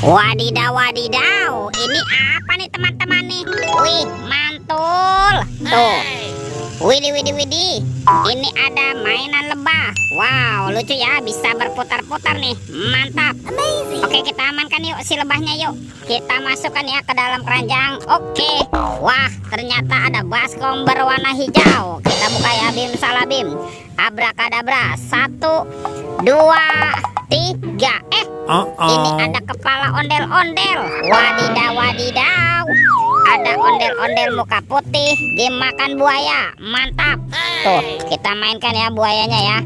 Wadidaw, wadidaw. Ini apa nih teman-teman nih? Wih, mantul. Tuh. Widih, widih, widih. Ini ada mainan lebah. Wow, lucu ya. Bisa berputar-putar nih. Mantap. Amazing. Oke, kita amankan yuk si lebahnya yuk. Kita masukkan ya ke dalam keranjang. Oke. Wah, ternyata ada baskom berwarna hijau. Kita buka ya, bim salabim. Abrakadabra. 1, 2, 3. Ini ada kepala ondel-ondel. Wadidaw, wadidaw. Ada ondel-ondel muka putih dimakan buaya. Mantap. Tuh, kita mainkan ya buayanya ya.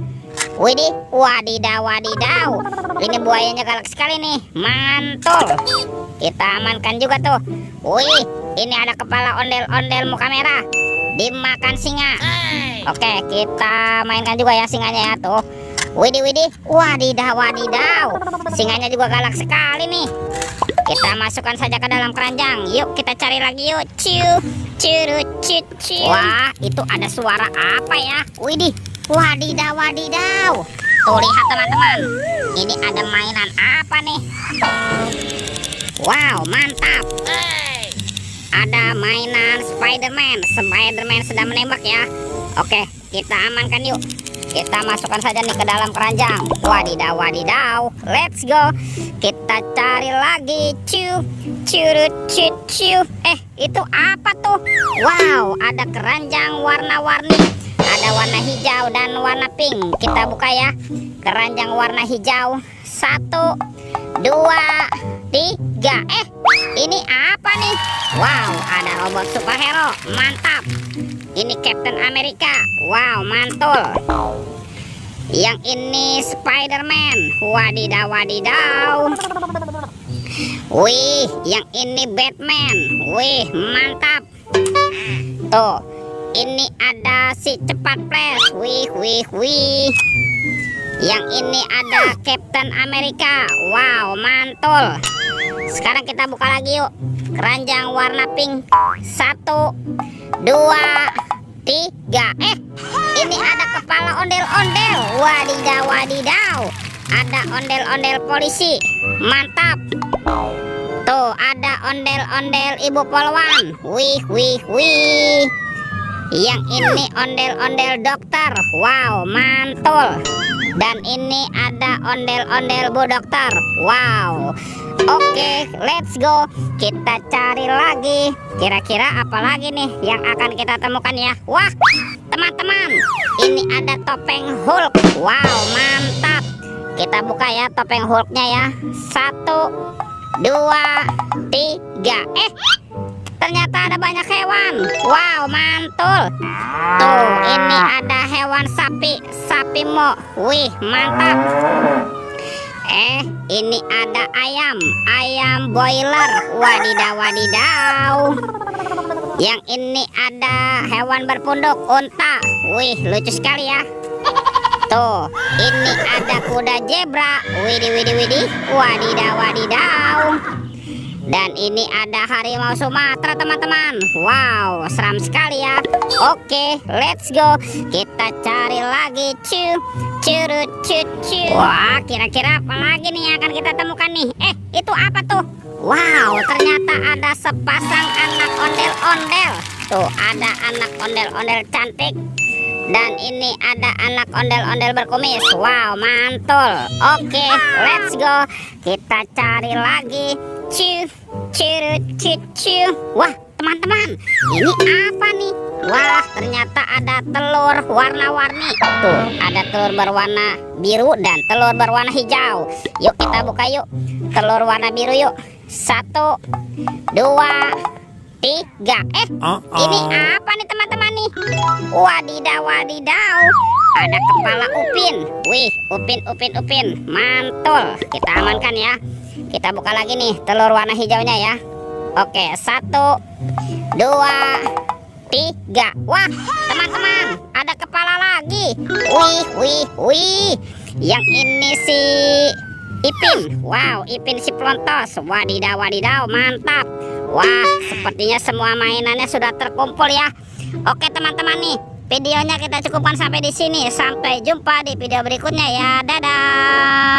Widih, wadidaw, wadidaw. Ini buayanya galak sekali nih. Mantul. Kita amankan juga tuh. Wih, ini ada kepala ondel-ondel muka merah dimakan singa. Oke, kita mainkan juga ya singanya ya tuh. Widih, widih, wadidaw, wadidaw. Singanya juga galak sekali nih. Kita masukkan saja ke dalam keranjang. Yuk kita cari lagi yuk. Ciu, ciu, ciu, ciu. Wah, itu ada suara apa ya? Widih, wadidaw, wadidaw. Tuh lihat teman-teman. Ini ada mainan apa nih? Wow, mantap. Ada mainan Spiderman. Spiderman sedang menembak ya. Oke, kita amankan yuk. Kita masukkan saja nih ke dalam keranjang. Wadidaw, wadidaw. Let's go. Kita cari lagi. Ciu, ciu, ciu, ciu. Itu apa tuh? Wow, ada keranjang warna-warni. Ada warna hijau dan warna pink. Kita buka ya. Keranjang warna hijau. 1, 2, 3. Ini apa nih? Wow, ada robot superhero. Mantap. Ini Captain America. Wow, mantul. Yang ini Spiderman. Wadidaw, wadidaw. Wih, yang ini Batman. Wih, mantap. Tuh, ini ada si cepat flash. Wih, wih, wih. Yang ini ada Captain America. Wow, mantul. Sekarang kita buka lagi yuk. Keranjang warna pink. 1, 2, 3. Ini ada kepala ondel-ondel. Wadidaw, wadidaw. Ada ondel-ondel polisi. Mantap. Tuh, ada ondel-ondel ibu polwan. Wih, wih, wih. Yang ini ondel-ondel dokter. Wow, mantul. Dan ini ada ondel-ondel bu dokter. Wow. Oke, let's go. Kita cari lagi. Kira-kira apa lagi nih yang akan kita temukan ya? Wah, teman-teman, ini ada topeng Hulk. Wow, mantap. Kita buka ya topeng Hulknya ya. 1, 2, 3. Ternyata ada banyak hewan. Wow, mantul. Tuh, ini ada hewan sapi. Sapi mo. Wih, mantap. Ini ada ayam. Ayam boiler. Wadidaw, wadidaw. Yang ini ada hewan berpunduk. Unta. Wih, lucu sekali ya. Tuh, ini ada kuda zebra. Widih, widih, widih. Wadidaw, wadidaw. Dan ini ada harimau Sumatera teman-teman. Wow, seram sekali ya. Oke, let's go. Kita cari lagi. Ciu, ciu, ciu, ciu. Wah, kira-kira apa lagi nih yang akan kita temukan nih? Itu apa tuh? Wow, ternyata ada sepasang anak ondel-ondel. Tuh, ada anak ondel-ondel cantik. Dan ini ada anak ondel-ondel berkumis. Wow, mantul. Oke, let's go. Kita cari lagi. Ciu, ciu, ciu, ciu. Wah, teman-teman, ini apa nih? Wah, ternyata ada telur warna-warni. Tuh, ada telur berwarna biru dan telur berwarna hijau. Yuk kita buka yuk. Telur warna biru yuk. 1, 2, 3. Ini apa nih teman-teman nih? Wadidaw, wadidaw. Ada kepala upin. Wih, upin, upin, upin. Mantul. Kita amankan ya. Kita buka lagi nih telur warna hijaunya ya. Oke, 1, 2, 3. Wah, teman-teman, ada kepala lagi. Wih, wih, wih. Yang ini si Ipin. Wow, Ipin si pelontos. Wadidaw, wadidaw, mantap. Wah, sepertinya semua mainannya sudah terkumpul ya. Oke teman-teman nih, videonya kita cukupkan sampai di sini. Sampai jumpa di video berikutnya ya. Dadah.